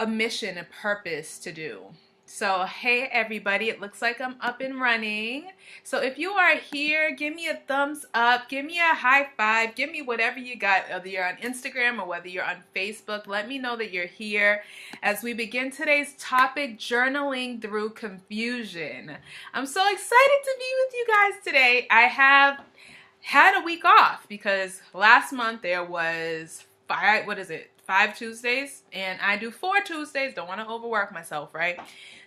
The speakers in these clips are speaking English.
a mission, a purpose to do. So, hey everybody, it looks like I'm up and running. So if you are here, give me a thumbs up, give me a high five, give me whatever you got, whether you're on Instagram or whether you're on Facebook. Let me know that you're here as we begin today's topic, journaling through confusion. I'm so excited to be with you guys today. I have had a week off because last month there was five Tuesdays, and I do 4 Tuesdays. Don't want to overwork myself, right?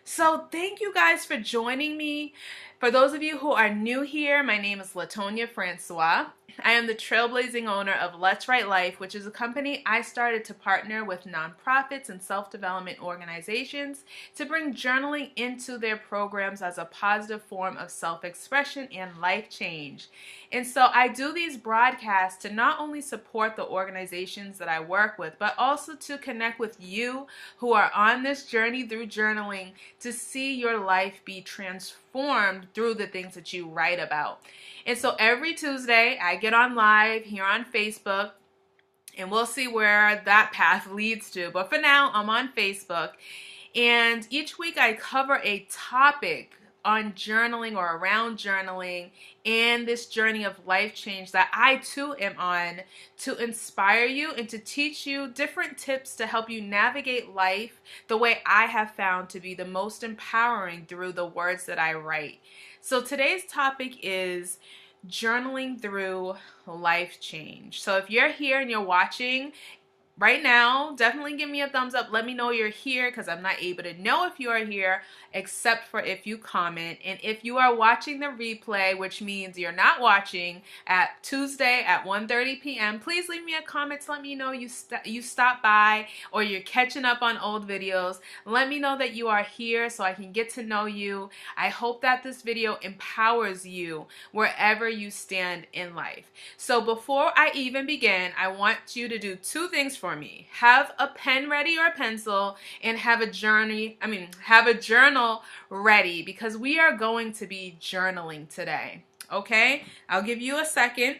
So thank you guys for joining me. For those of you who are new here, my name is Latonia Francois. I am the trailblazing owner of Let's Write Life, which is a company I started to partner with nonprofits and self-development organizations to bring journaling into their programs as a positive form of self-expression and life change. And so I do these broadcasts to not only support the organizations that I work with, but also to connect with you who are on this journey through journaling to see your life be transformed through the things that you write about. And so every Tuesday I get on live here on Facebook, and we'll see where that path leads to. But for now, I'm on Facebook, and each week I cover a topic on journaling or around journaling and this journey of life change that I too am on, to inspire you and to teach you different tips to help you navigate life the way I have found to be the most empowering through the words that I write. So today's topic is journaling through life change. So if you're here and you're watching right now, definitely give me a thumbs up. Let me know you're here, because I'm not able to know if you are here except for if you comment. And if you are watching the replay, which means you're not watching at Tuesday at 1:30 p.m., please leave me a comment to let me know you stopped by or you're catching up on old videos. Let me know that you are here so I can get to know you. I hope that this video empowers you wherever you stand in life. So before I even begin, I want you to do two things for me. Have a pen ready or a pencil, and have a journal ready, because we are going to be journaling today. Okay? I'll give you a second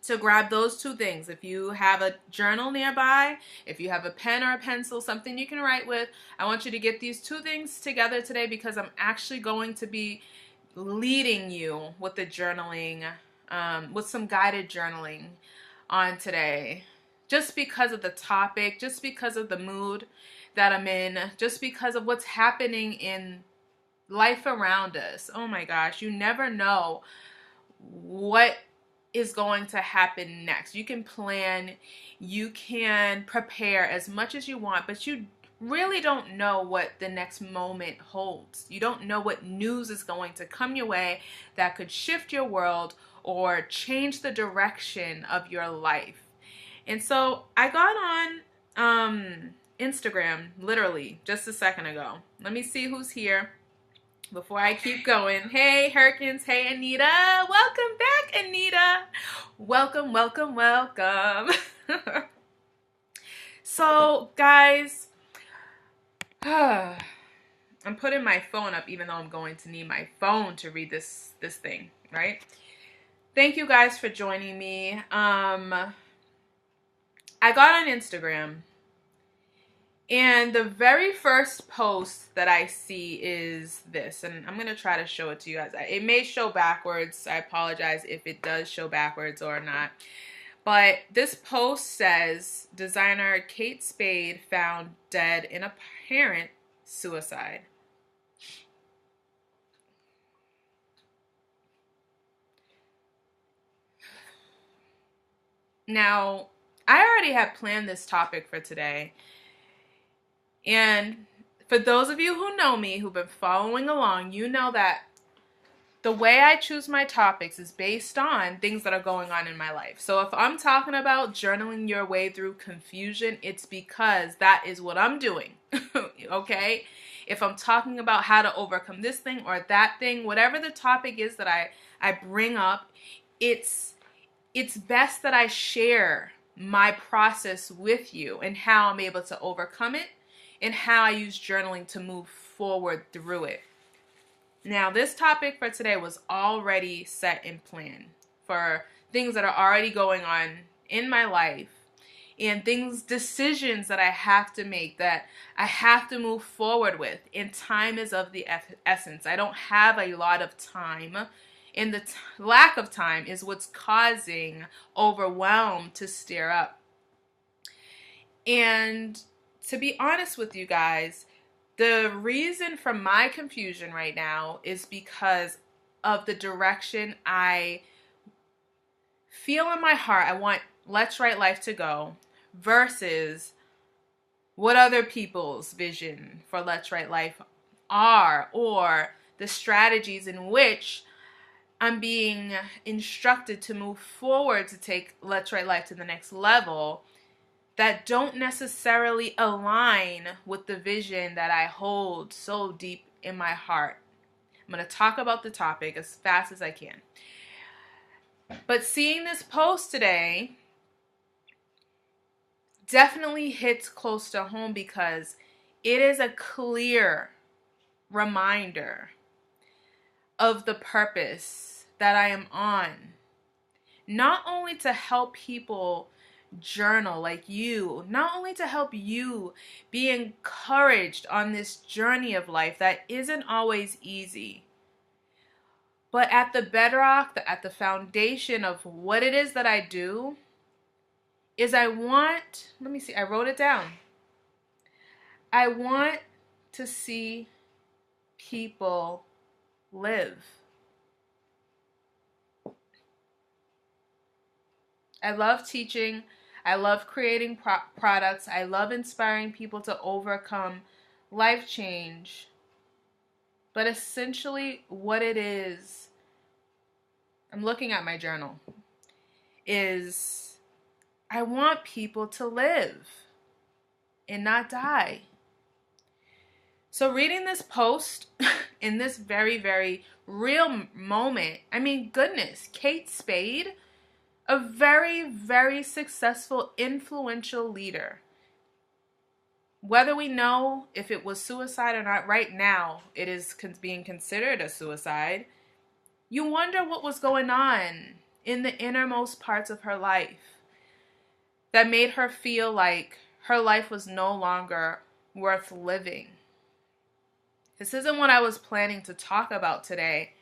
to grab those two things. If you have a journal nearby, if you have a pen or a pencil, something you can write with, I want you to get these two things together today, because I'm actually going to be leading you with the journaling, with some guided journaling on today. Just because of the topic, just because of the mood that I'm in, just because of what's happening in life around us. Oh my gosh, you never know what is going to happen next. You can plan, you can prepare as much as you want, but you really don't know what the next moment holds. You don't know what news is going to come your way that could shift your world or change the direction of your life. And so I got on Instagram literally just a second ago. Let me see who's here before I keep going. Hey, Herkins. Hey, Anita. Welcome back, Anita. Welcome, welcome, welcome. So, guys, I'm putting my phone up, even though I'm going to need my phone to read this thing, right? Thank you guys for joining me. I got on Instagram, and the very first post that I see is this, and I'm going to try to show it to you guys. It may show backwards. I apologize if it does show backwards or not. But this post says, designer Kate Spade found dead in apparent suicide. Now, I already had planned this topic for today, and for those of you who know me, who've been following along, you know that the way I choose my topics is based on things that are going on in my life. So if I'm talking about journaling your way through confusion, it's because that is what I'm doing, okay? If I'm talking about how to overcome this thing or that thing, whatever the topic is that I bring up, it's best that I share my process with you and how I'm able to overcome it and how I use journaling to move forward through it. Now, this topic for today was already set in plan for things that are already going on in my life. and decisions that I have to make, that I have to move forward with. And time is of the essence. I don't have a lot of time. And the lack of time is what's causing overwhelm to stir up. And to be honest with you guys, the reason for my confusion right now is because of the direction I feel in my heart I want Let's Write Life to go versus what other people's vision for Let's Write Life are, or the strategies in which I'm being instructed to move forward to take Let's Write Life to the next level, that don't necessarily align with the vision that I hold so deep in my heart. I'm going to talk about the topic as fast as I can. But seeing this post today definitely hits close to home because it is a clear reminder of the purpose that I am on. Not only to help people journal like you, not only to help you be encouraged on this journey of life that isn't always easy, but at the bedrock, at the foundation of what it is that I do, is I want, I wrote it down. I want to see people live. I love teaching. I love creating products. I love inspiring people to overcome life change. But essentially what it is, I'm looking at my journal, is I want people to live and not die. So reading this post in this very, very real moment, I mean, goodness, Kate Spade, a very, very successful, influential leader. Whether we know if it was suicide or not, right now it is being considered a suicide. You wonder what was going on in the innermost parts of her life that made her feel like her life was no longer worth living. This isn't what I was planning to talk about today.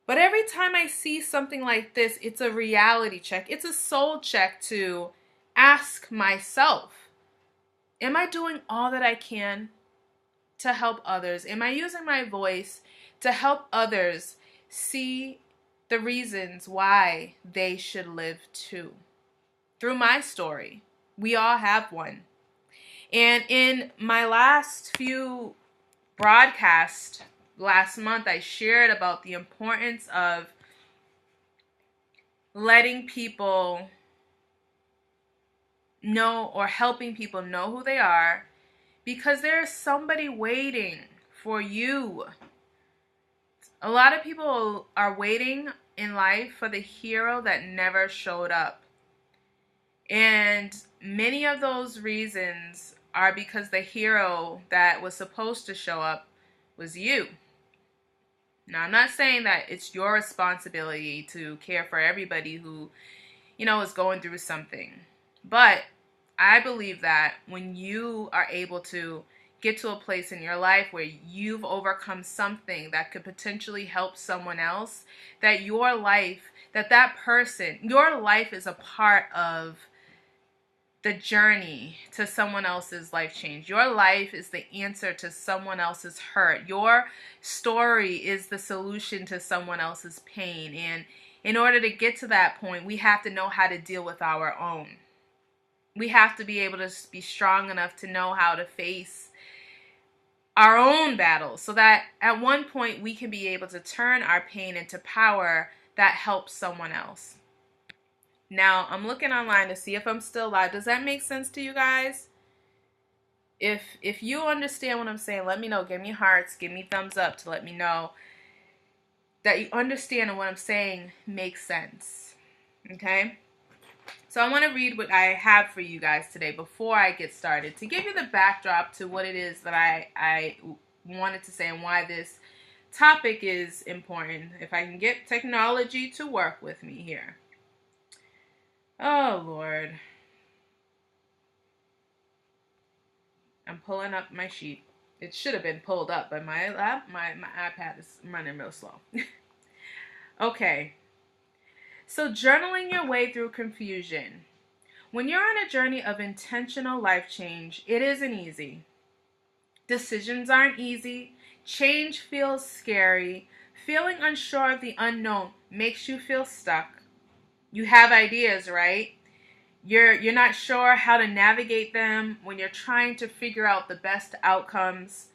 But every time I see something like this, it's a reality check. It's a soul check to ask myself, am I doing all that I can to help others? Am I using my voice to help others see the reasons why they should live too? Through my story, we all have one. And in my last few broadcasts last month, I shared about the importance of letting people know, or helping people know who they are, because there is somebody waiting for you. A lot of people are waiting in life for the hero that never showed up. And many of those reasons are because the hero that was supposed to show up was you. Now, I'm not saying that it's your responsibility to care for everybody who, is going through something. But I believe that when you are able to get to a place in your life where you've overcome something that could potentially help someone else, that your life is a part of the journey to someone else's life change. Your life is the answer to someone else's hurt. Your story is the solution to someone else's pain. And in order to get to that point, we have to know how to deal with our own. We have to be able to be strong enough to know how to face our own battles, so that at one point we can be able to turn our pain into power that helps someone else. Now, I'm looking online to see if I'm still live. Does that make sense to you guys? If you understand what I'm saying, let me know. Give me hearts, give me thumbs up to let me know that you understand and what I'm saying makes sense. Okay? So I want to read what I have for you guys today before I get started, to give you the backdrop to what it is that I wanted to say and why this topic is important. If I can get technology to work with me here. Oh, Lord. I'm pulling up my sheet. It should have been pulled up, but my iPad is running real slow. Okay. So journaling your way through confusion. When you're on a journey of intentional life change, it isn't easy. Decisions aren't easy. Change feels scary. Feeling unsure of the unknown makes you feel stuck. You have ideas, right? You're not sure how to navigate them when you're trying to figure out the best outcomes.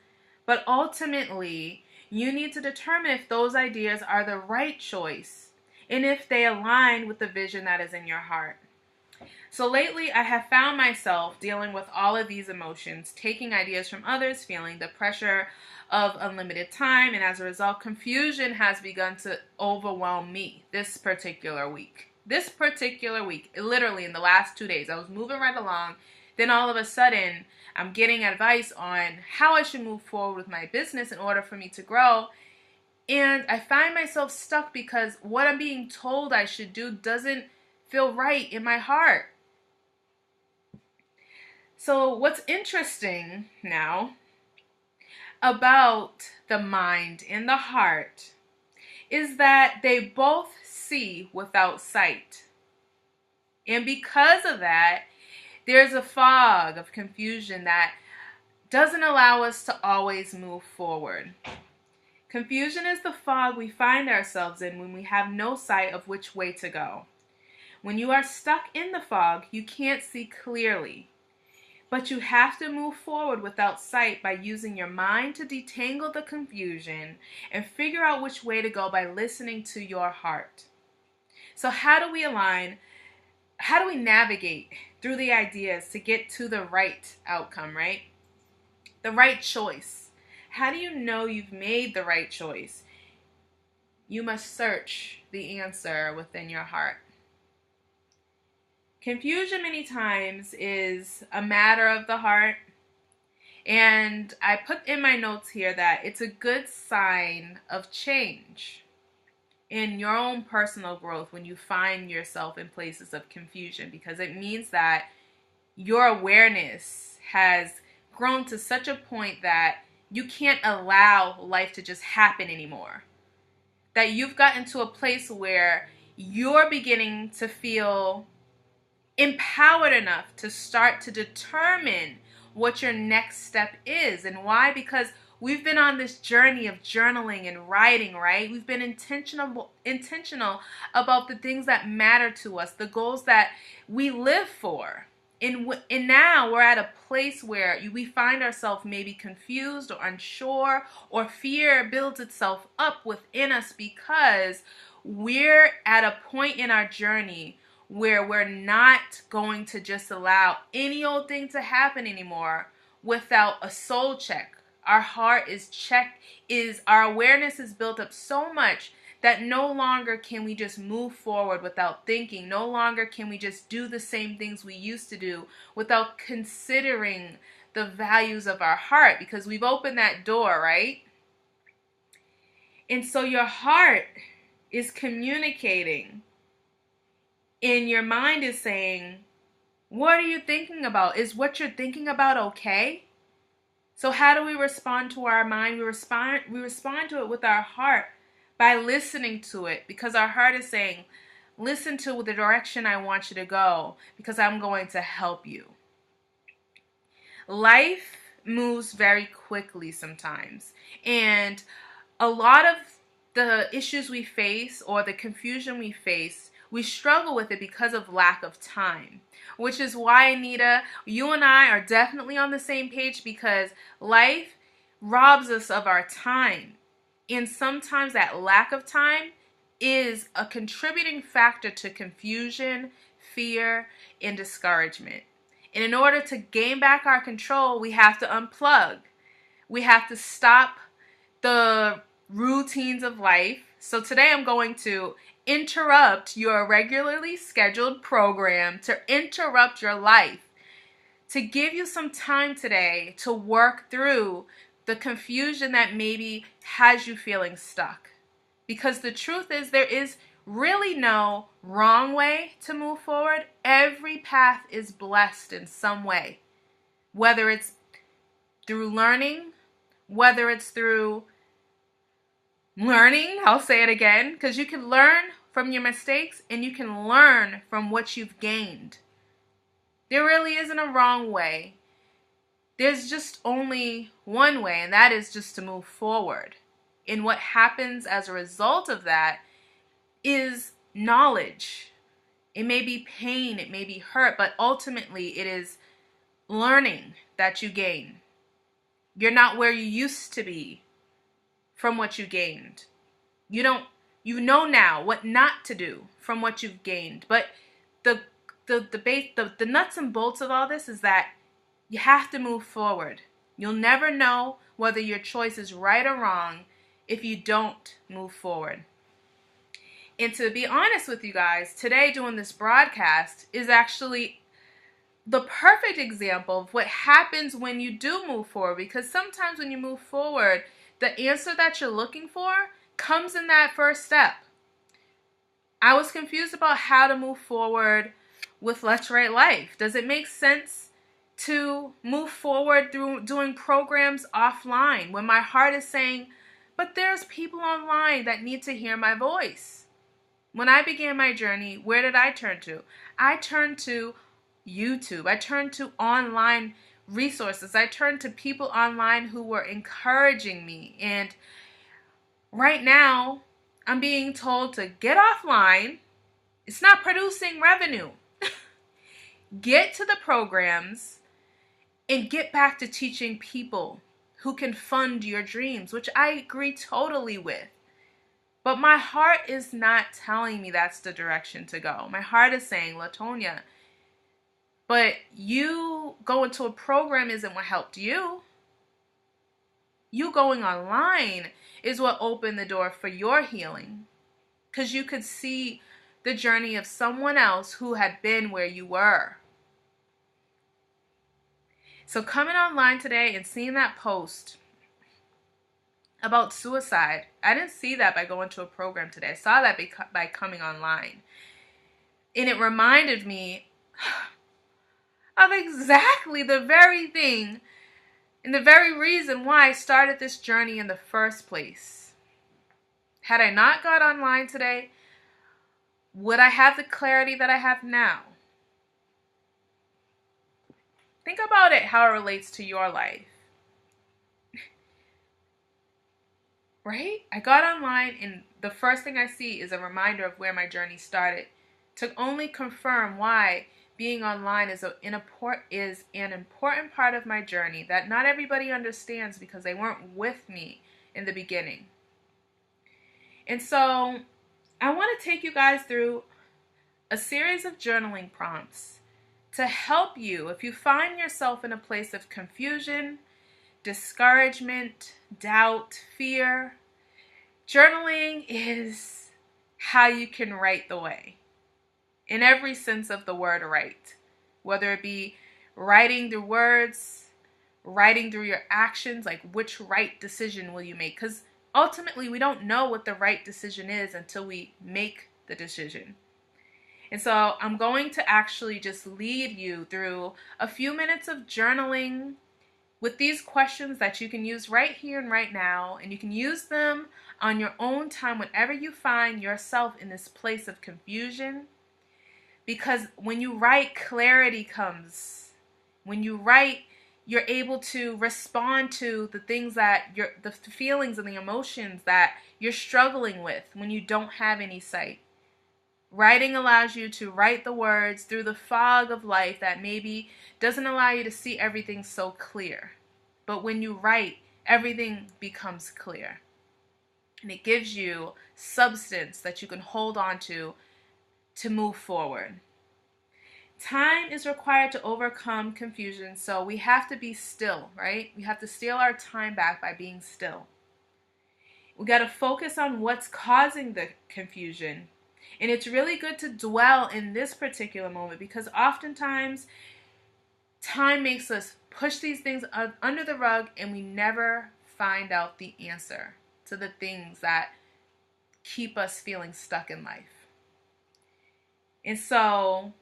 But ultimately, you need to determine if those ideas are the right choice and if they align with the vision that is in your heart. So lately, I have found myself dealing with all of these emotions, taking ideas from others, feeling the pressure of unlimited time, and as a result, confusion has begun to overwhelm me this particular week. Literally in the last 2 days, I was moving right along. Then all of a sudden, I'm getting advice on how I should move forward with my business in order for me to grow. And I find myself stuck because what I'm being told I should do doesn't feel right in my heart. So what's interesting now about the mind and the heart is that they both see without sight. And because of that, there's a fog of confusion that doesn't allow us to always move forward. Confusion is the fog we find ourselves in when we have no sight of which way to go. When you are stuck in the fog, you can't see clearly. But you have to move forward without sight by using your mind to detangle the confusion and figure out which way to go by listening to your heart. So how do we align? How do we navigate through the ideas to get to the right outcome, right? The right choice. How do you know you've made the right choice? You must search the answer within your heart. Confusion many times is a matter of the heart, and I put in my notes here that it's a good sign of change in your own personal growth when you find yourself in places of confusion, because it means that your awareness has grown to such a point that you can't allow life to just happen anymore. That you've gotten to a place where you're beginning to feel empowered enough to start to determine what your next step is. And why? Because we've been on this journey of journaling and writing, right? We've been intentional about the things that matter to us, the goals that we live for. And now we're at a place where we find ourselves maybe confused or unsure, or fear builds itself up within us because we're at a point in our journey where we're not going to just allow any old thing to happen anymore without a soul check. Our heart is checked, our awareness is built up so much that no longer can we just move forward without thinking. No longer can we just do the same things we used to do without considering the values of our heart, because we've opened that door, right? And so your heart is communicating. And your mind is saying, what are you thinking about? Is what you're thinking about okay? So how do we respond to our mind? We respond to it with our heart by listening to it, because our heart is saying, listen to the direction I want you to go, because I'm going to help you. Life moves very quickly sometimes. And a lot of the issues we face or the confusion we face, we struggle with it because of lack of time, which is why, Anita, you and I are definitely on the same page, because life robs us of our time. And sometimes that lack of time is a contributing factor to confusion, fear, and discouragement. And in order to gain back our control, we have to unplug. We have to stop the routines of life. So today I'm going to interrupt your regularly scheduled program, to interrupt your life, to give you some time today to work through the confusion that maybe has you feeling stuck. Because the truth is, there is really no wrong way to move forward. Every path is blessed in some way, whether it's through learning, whether it's through learning, I'll say it again, because you can learn from your mistakes and you can learn from what you've gained. There really isn't a wrong way. There's just only one way, and that is just to move forward. And what happens as a result of that is knowledge. It may be pain, it may be hurt, but ultimately it is learning that you gain. You're not where you used to be from what you gained. You know now what not to do from what you've gained. But the nuts and bolts of all this is that you have to move forward. You'll never know whether your choice is right or wrong if you don't move forward. And to be honest with you guys, today doing this broadcast is actually the perfect example of what happens when you do move forward. Because sometimes when you move forward, the answer that you're looking for comes in that first step. I was confused about how to move forward with Let's Write Life. Does it make sense to move forward through doing programs offline when my heart is saying, but there's people online that need to hear my voice? When I began my journey, where did I turn to? I turned to YouTube. I turned to online resources. I turned to people online who were encouraging me. And right now, I'm being told to get offline. It's not producing revenue. Get to the programs and get back to teaching people who can fund your dreams, which I agree totally with. But my heart is not telling me that's the direction to go. My heart is saying, LaTonya, but you going to a program isn't what helped you. You going online is what opened the door for your healing. Because you could see the journey of someone else who had been where you were. So coming online today and seeing that post about suicide, I didn't see that by going to a program today. I saw that by coming online. And it reminded me of exactly the very thing and the very reason why I started this journey in the first place. Had I not got online today, would I have the clarity that I have now? Think about it, how it relates to your life. Right? I got online and the first thing I see is a reminder of where my journey started to only confirm why being online is an important part of my journey that not everybody understands because they weren't with me in the beginning. And so I want to take you guys through a series of journaling prompts to help you if you find yourself in a place of confusion, discouragement, doubt, fear. Journaling is how you can write the way. In every sense of the word write. Whether it be writing through words, writing through your actions, like which right decision will you make? Because ultimately we don't know what the right decision is until we make the decision. And so I'm going to actually just lead you through a few minutes of journaling with these questions that you can use right here and right now. And you can use them on your own time whenever you find yourself in this place of confusion. Because when you write, clarity comes. When you write, you're able to respond to the things that the feelings and the emotions that you're struggling with when you don't have any sight. Writing allows you to write the words through the fog of life that maybe doesn't allow you to see everything so clear. But when you write, everything becomes clear. And it gives you substance that you can hold on to move forward. Time is required to overcome confusion, so we have to be still, right? We have to steal our time back by being still. We got to focus on what's causing the confusion. And it's really good to dwell in this particular moment because oftentimes time makes us push these things under the rug and we never find out the answer to the things that keep us feeling stuck in life. And so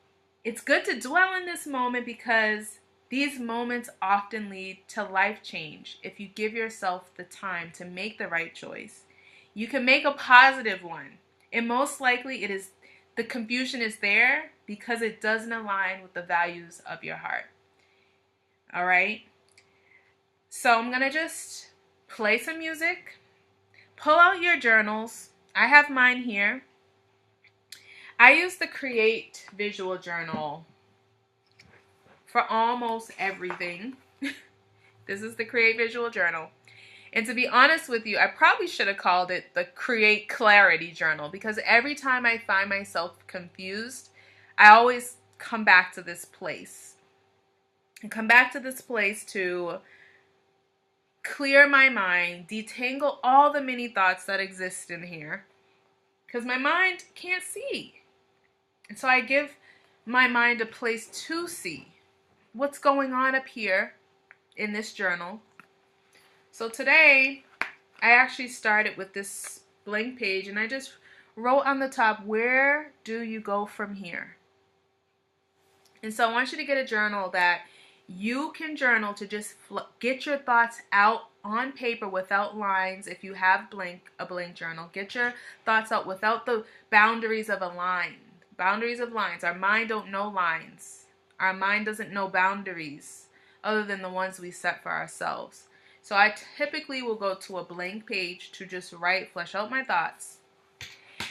it's good to dwell in this moment because These moments often lead to life change if you give yourself the time to make the right choice. You can make a positive one, and most likely the confusion is there because it doesn't align with the values of your heart. All right? So I'm going to just play some music, pull out your journals. I have mine here. I use the Create Visual Journal for almost everything. This is the Create Visual Journal. And to be honest with you, I probably should have called it the Create Clarity Journal, because every time I find myself confused, I always come back to this place. And come back to this place to clear my mind, detangle all the many thoughts that exist in here, because my mind can't see. And so I give my mind a place to see what's going on up here in this journal. So today, I actually started with this blank page, and I just wrote on the top, where do you go from here? And so I want you to get a journal that you can journal to just get your thoughts out on paper without lines. If you have a blank journal, get your thoughts out without the boundaries of a line. Boundaries of lines. Our mind don't know lines. Our mind doesn't know boundaries other than the ones we set for ourselves. So I typically will go to a blank page to just flesh out my thoughts.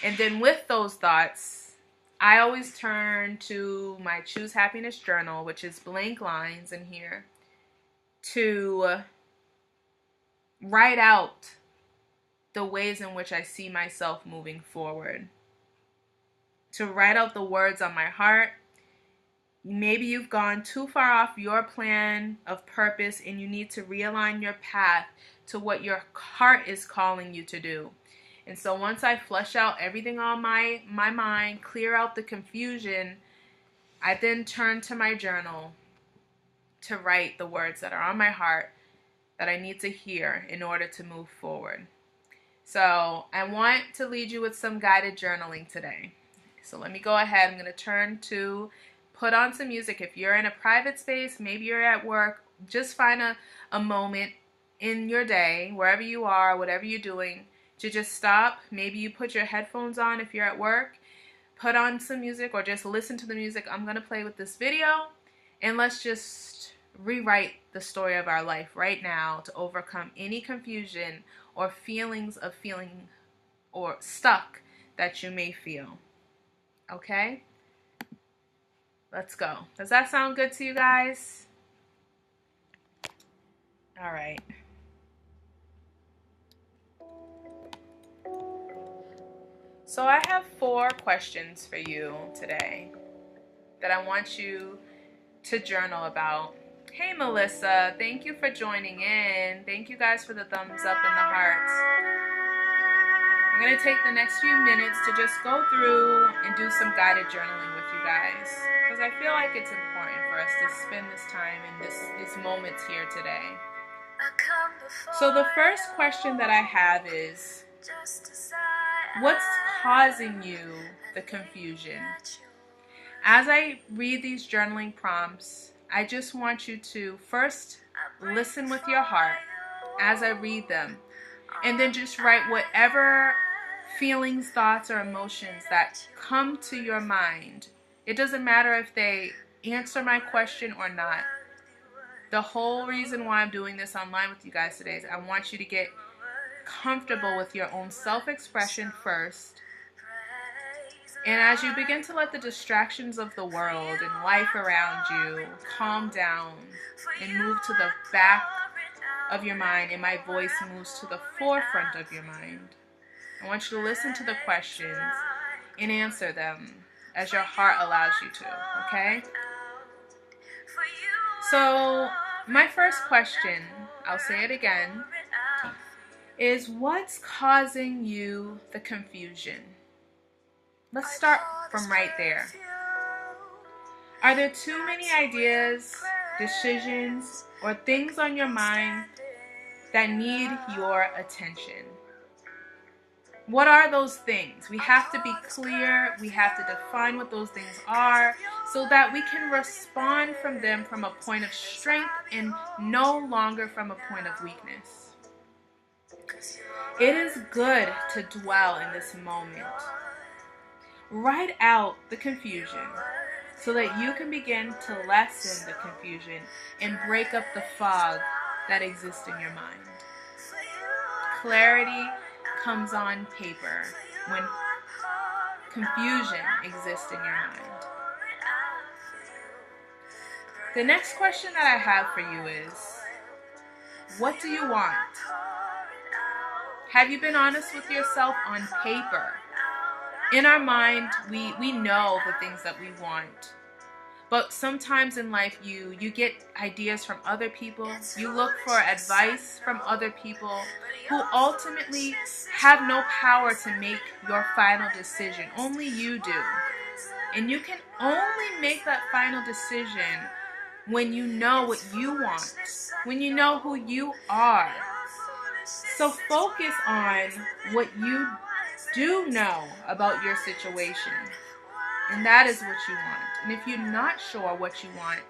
And then with those thoughts, I always turn to my Choose Happiness journal, which is blank lines in here, to write out the ways in which I see myself moving forward. To write out the words on my heart. Maybe you've gone too far off your plan of purpose and you need to realign your path to what your heart is calling you to do. And so once I flush out everything on my mind, clear out the confusion, I then turn to my journal to write the words that are on my heart that I need to hear in order to move forward. So I want to lead you with some guided journaling today. So let me go ahead. I'm going to put on some music. If you're in a private space, maybe you're at work, just find a moment in your day, wherever you are, whatever you're doing, to just stop. Maybe you put your headphones on if you're at work, put on some music, or just listen to the music I'm going to play with this video, and let's just rewrite the story of our life right now to overcome any confusion or feelings of feeling or stuck that you may feel. Okay? Let's go. Does that sound good to you guys? All right. So I have 4 questions for you today that I want you to journal about. Hey Melissa, thank you for joining in. Thank you guys for the thumbs up and the hearts. I'm going to take the next few minutes to just go through and do some guided journaling with you guys, because I feel like it's important for us to spend this time in these moments here today. So the first question that I have is, what's causing you the confusion? As I read these journaling prompts, I just want you to first listen with your heart as I read them, and then just write whatever feelings, thoughts, or emotions that come to your mind. It doesn't matter if they answer my question or not. The whole reason why I'm doing this online with you guys today is I want you to get comfortable with your own self-expression first. And as you begin to let the distractions of the world and life around you calm down and move to the back of your mind, and my voice moves to the forefront of your mind, I want you to listen to the questions and answer them as your heart allows you to, okay? So, my first question, I'll say it again, is what's causing you the confusion? Let's start from right there. Are there too many ideas, decisions, or things on your mind that need your attention? What are those things? We have to be clear. We have to define what those things are so that we can respond from them from a point of strength and no longer from a point of weakness. It is good to dwell in this moment. Write out the confusion so that you can begin to lessen the confusion and break up the fog that exists in your mind. Clarity comes on paper when confusion exists in your mind. The next question that I have for you is, what do you want? Have you been honest with yourself on paper? In our mind, we know the things that we want. But sometimes in life, you get ideas from other people. You look for advice from other people who ultimately have no power to make your final decision. Only you do. And you can only make that final decision when you know what you want, when you know who you are. So focus on what you do know about your situation. And that is what you want. And if you're not sure what you want,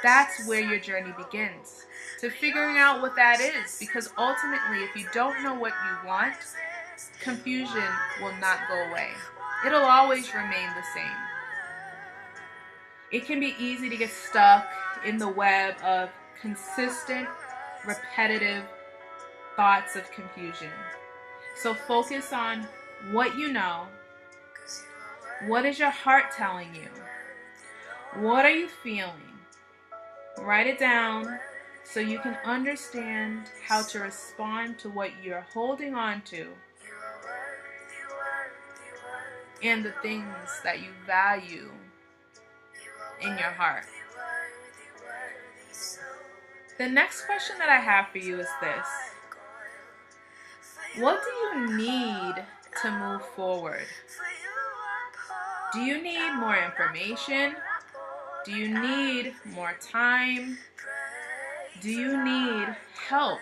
that's where your journey begins. To figuring out what that is. Because ultimately, if you don't know what you want, confusion will not go away. It'll always remain the same. It can be easy to get stuck in the web of consistent, repetitive thoughts of confusion. So focus on what you know. What is your heart telling you? What are you feeling? Write it down so you can understand how to respond to what you're holding on to and the things that you value in your heart. The next question that I have for you is this. What do you need to move forward? Do you need more information? Do you need more time? Do you need help?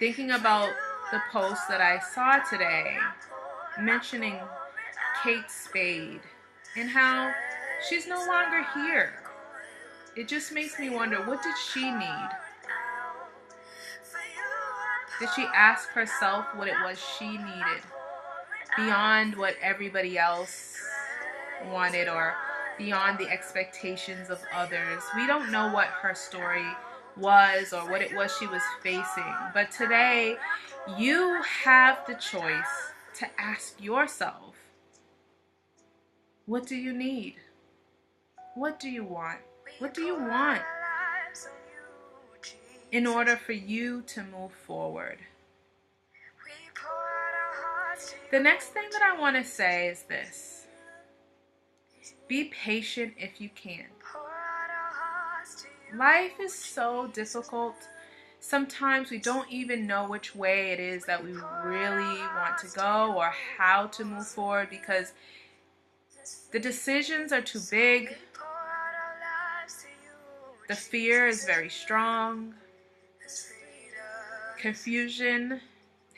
Thinking about the post that I saw today mentioning Kate Spade and how she's no longer here. It just makes me wonder, what did she need? Did she ask herself what it was she needed beyond what everybody else wanted or beyond the expectations of others? We don't know what her story was or what it was she was facing. But today, you have the choice to ask yourself, what do you need? What do you want? What do you want in order for you to move forward? The next thing that I want to say is this. Be patient if you can. Life is so difficult. Sometimes we don't even know which way it is that we really want to go or how to move forward because the decisions are too big. The fear is very strong. Confusion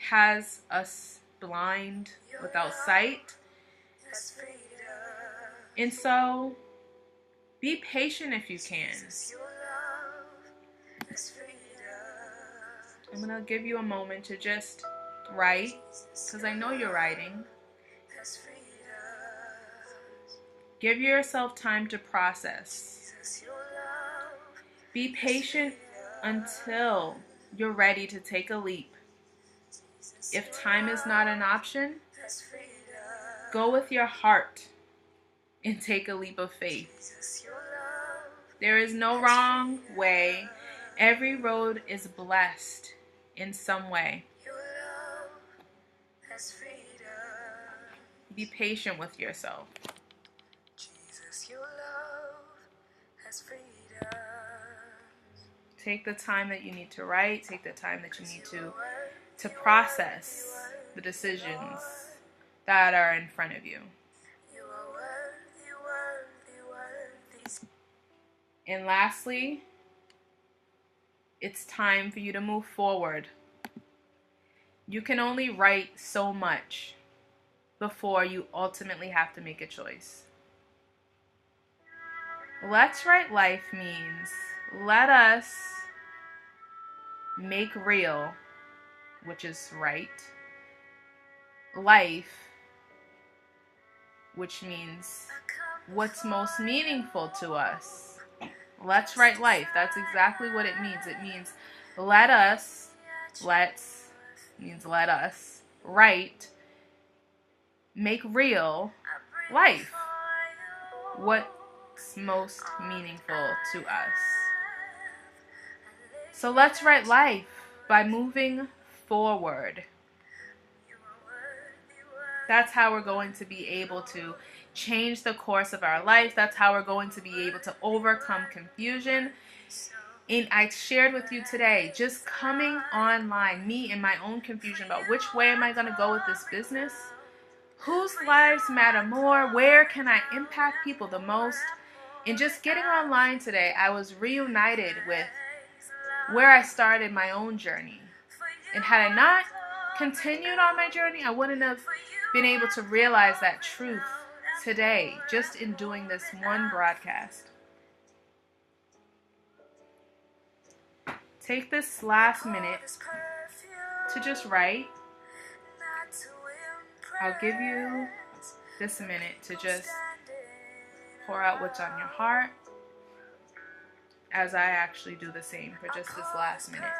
has us blind without sight. And so, be patient if you can. I'm going to give you a moment to just write, because I know you're writing. Give yourself time to process. Be patient until you're ready to take a leap. If time is not an option, go with your heart and take a leap of faith. There is no wrong way. Every road is blessed in some way. Be patient with yourself. Take the time that you need to write. Take the time that you need to process the decisions that are in front of you. And lastly, it's time for you to move forward. You can only write so much before you ultimately have to make a choice. Let's Write Life means let us make real, which is right, life, which means what's most meaningful to us. Let's write life. That's exactly what it means. It means let us, let's means let us, write, make real life. What's most meaningful to us. So let's write life by moving forward. That's how we're going to be able to change the course of our life. That's how we're going to be able to overcome confusion. And I shared with you today, just coming online, me and my own confusion about which way am I going to go with this business? Whose lives matter more? Where can I impact people the most? And just getting online today, I was reunited with where I started my own journey. And had I not continued on my journey, I wouldn't have been able to realize that truth today, just in doing this one broadcast. Take this last minute to just write. I'll give you this minute to just pour out what's on your heart as I actually do the same for just this last minute.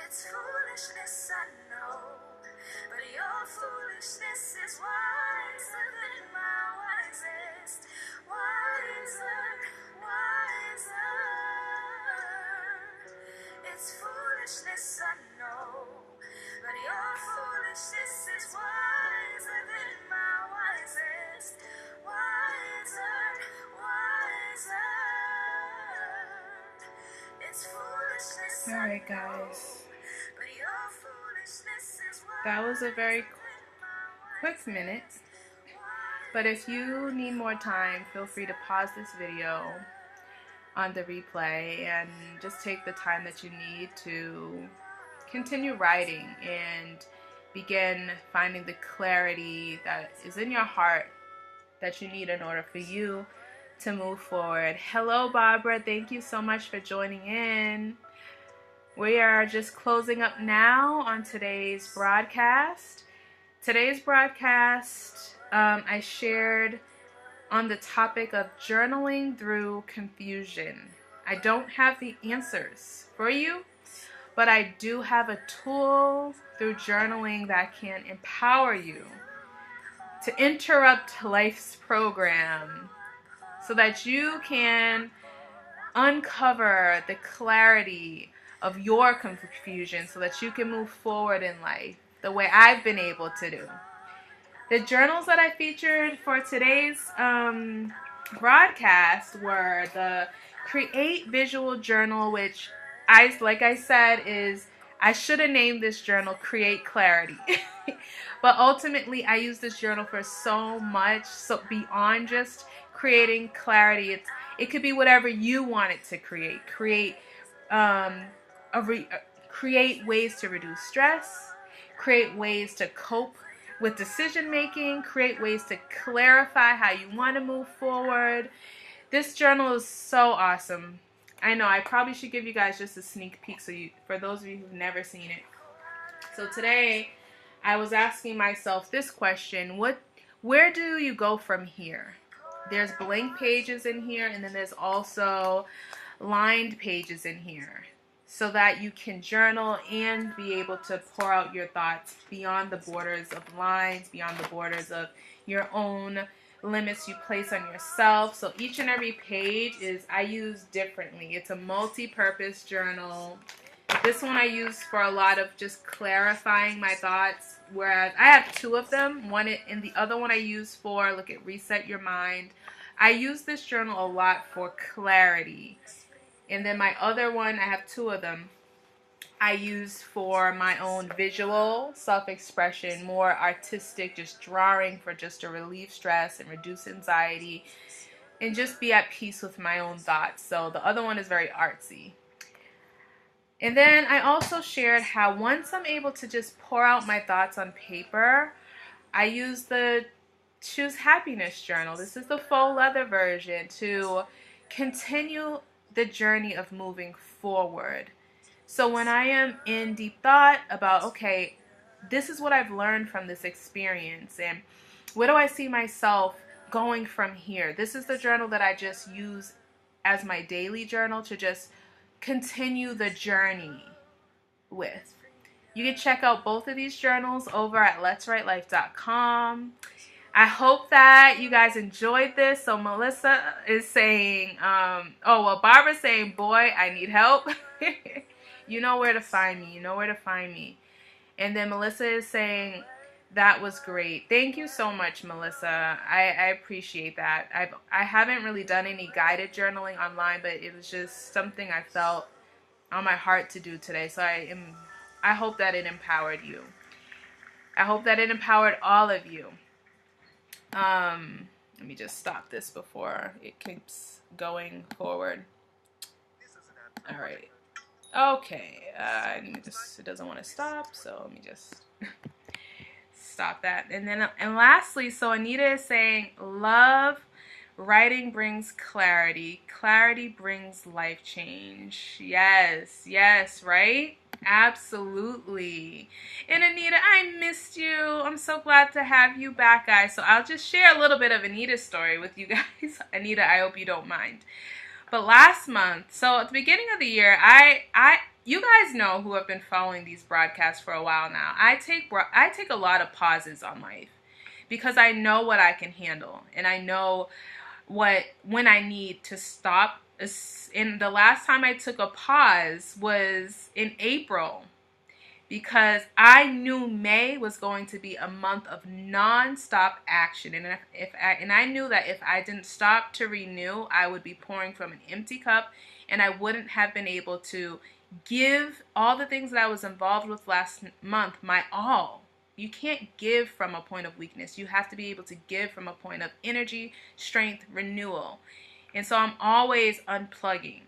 It's foolishness, I know, but your foolishness is wiser than my wisest. Wiser, wiser. It's foolishness, I know, but your foolishness is wiser than my wisest. Wiser, wiser. It's foolishness. All right, guys. That was a very quick minute, but if you need more time, feel free to pause this video on the replay and just take the time that you need to continue writing and begin finding the clarity that is in your heart that you need in order for you to move forward. Hello, Barbara. Thank you so much for joining in. We are just closing up now on today's broadcast. Today's broadcast, I shared on the topic of journaling through confusion. I don't have the answers for you, but I do have a tool through journaling that can empower you to interrupt life's program so that you can uncover the clarity of your confusion so that you can move forward in life the way I've been able to do. The journals that I featured for today's broadcast were the Create Visual Journal, which like I said, I should have named this journal Create Clarity. But ultimately, I use this journal for so much, so beyond just creating clarity. It could be whatever you want it to create. Create ways to reduce stress, create ways to cope with decision making, create ways to clarify how you want to move forward. This journal is so awesome. I know I probably should give you guys just a sneak peek for those of you who've never seen it. So today I was asking myself this question: where do you go from here? There's blank pages in here, and then there's also lined pages in here, so that you can journal and be able to pour out your thoughts beyond the borders of lines, beyond the borders of your own limits you place on yourself. So each and every page I use differently. It's a multi-purpose journal. This one I use for a lot of just clarifying my thoughts, whereas I have two of them. And the other one I use for, look at Reset Your Mind. I use this journal a lot for clarity. And then my other one, I have two of them, I use for my own visual self-expression, more artistic, just drawing for just to relieve stress and reduce anxiety and just be at peace with my own thoughts. So the other one is very artsy. And then I also shared how once I'm able to just pour out my thoughts on paper, I use the Choose Happiness journal. This is the faux leather version to continue the journey of moving forward. So when I am in deep thought about, okay, this is what I've learned from this experience, and where do I see myself going from here? This is the journal that I just use as my daily journal to just continue the journey with. You can check out both of these journals over at letswritelife.com. I hope that you guys enjoyed this. So Melissa is saying, Barbara's saying, boy, I need help. You know where to find me. You know where to find me. And then Melissa is saying, that was great. Thank you so much, Melissa. I appreciate that. I haven't really done any guided journaling online, but it was just something I felt on my heart to do today. So I hope that it empowered you. I hope that it empowered all of you. Let me just stop this before it keeps going forward. All right. Okay. It doesn't want to stop, so let me just stop that. And lastly, so Anita is saying, love writing brings clarity. Clarity brings life change. Yes, right? Absolutely. And Anita, I missed you. I'm so glad to have you back, guys. So I'll just share a little bit of Anita's story with you guys. Anita, I hope you don't mind. But last month, so at the beginning of the year, you guys know who have been following these broadcasts for a while now. I take a lot of pauses on life because I know what I can handle, and I know when I need to stop. And the last time I took a pause was in April, because I knew May was going to be a month of non-stop action, and I knew that if I didn't stop to renew, I would be pouring from an empty cup, and I wouldn't have been able to give all the things that I was involved with last month my all. You can't give from a point of weakness. You have to be able to give from a point of energy, strength, renewal. And so I'm always unplugging.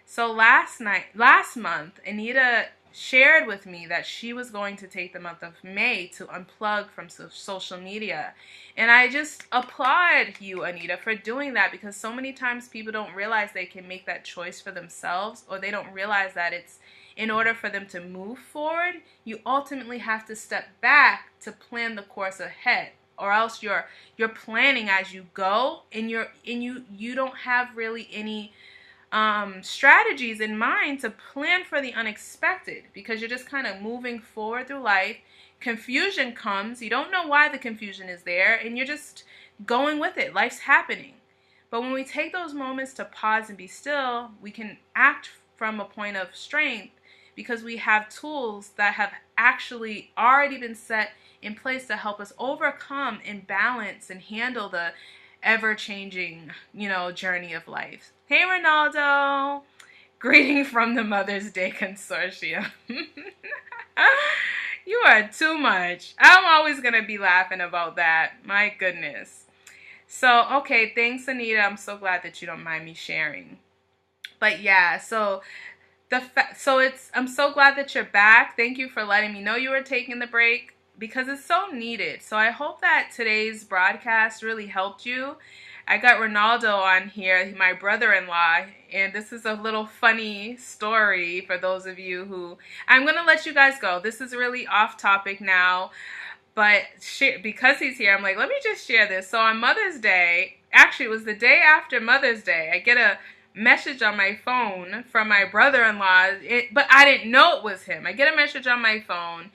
So last month, Anita shared with me that she was going to take the month of May to unplug from social media. And I just applaud you, Anita, for doing that, because so many times people don't realize they can make that choice for themselves, or they don't realize that it's in order for them to move forward, you ultimately have to step back to plan the course ahead. Or else you're planning as you go, and you don't have really any strategies in mind to plan for the unexpected, because you're just kind of moving forward through life. Confusion comes, you don't know why the confusion is there, and you're just going with it. Life's happening. But when we take those moments to pause and be still, we can act from a point of strength, because we have tools that have actually already been set in place to help us overcome and balance and handle the ever-changing, journey of life. Hey, Ronaldo. Greeting from the Mother's Day Consortium. You are too much. I'm always going to be laughing about that. My goodness. So, okay, thanks, Anita. I'm so glad that you don't mind me sharing. But yeah, I'm so glad that you're back. Thank you for letting me know you were taking the break, because it's so needed. So I hope that today's broadcast really helped you. I got Ronaldo on here, my brother-in-law, and this is a little funny story for those of you who... I'm going to let you guys go. This is really off topic now, but because he's here, I'm like, let me just share this. So on Mother's Day, actually, it was the day after Mother's Day. I get a message on my phone from my brother-in-law, but I didn't know it was him. I get a message on my phone,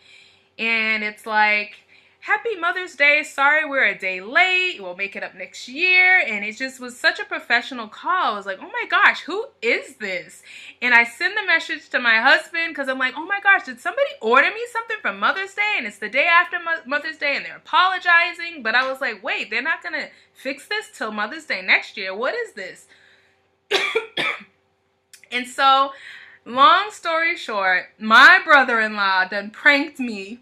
and it's like, Happy Mother's Day. Sorry we're a day late. We'll make it up next year. And it just was such a professional call. I was like, oh my gosh, who is this? And I send the message to my husband because I'm like, oh my gosh, did somebody order me something for Mother's Day? And it's the day after Mother's Day and they're apologizing. But I was like, wait, they're not going to fix this till Mother's Day next year. What is this? And so, long story short, my brother-in-law done pranked me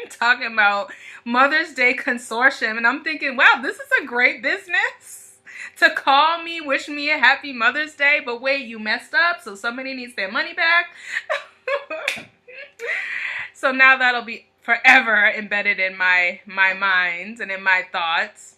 talking about Mother's Day consortium, and I'm thinking, wow, this is a great business to call me, wish me a happy Mother's Day, but wait, you messed up, so somebody needs their money back. So now that'll be forever embedded in my mind and in my thoughts.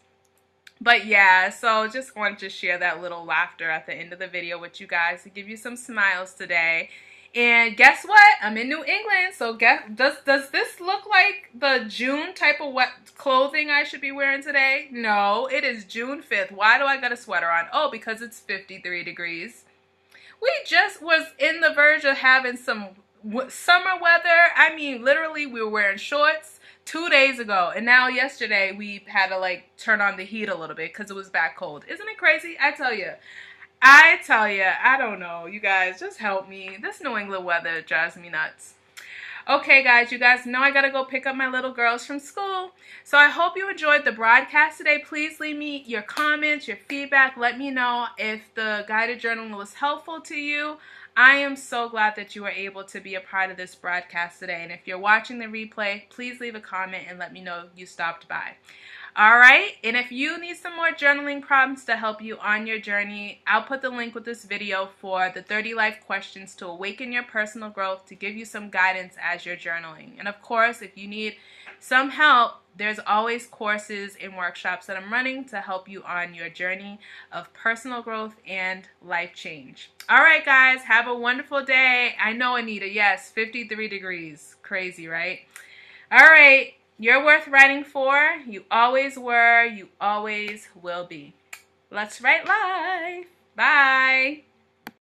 But yeah, so just wanted to share that little laughter at the end of the video with you guys to give you some smiles today. And guess what? I'm in New England, so does this look like the June type of clothing I should be wearing today? No, it is June 5th. Why do I got a sweater on? Oh, because it's 53 degrees. We just was in the verge of having some summer weather. I mean, literally, we were wearing shorts 2 days ago, and now yesterday we had to like turn on the heat a little bit because it was back cold. Isn't it crazy? I tell you, I don't know. You guys, just help me. This New England weather drives me nuts. Okay, guys, you guys know I got to go pick up my little girls from school. So I hope you enjoyed the broadcast today. Please leave me your comments, your feedback. Let me know if the guided journaling was helpful to you. I am so glad that you were able to be a part of this broadcast today. And if you're watching the replay, please leave a comment and let me know you stopped by. Alright, and if you need some more journaling prompts to help you on your journey, I'll put the link with this video for the 30 life questions to awaken your personal growth, to give you some guidance as you're journaling. And of course, if you need some help, there's always courses and workshops that I'm running to help you on your journey of personal growth and life change. Alright guys, have a wonderful day. I know, Anita, yes, 53 degrees. Crazy, right? Alright. You're worth writing for. You always were. You always will be. Let's write life. Bye.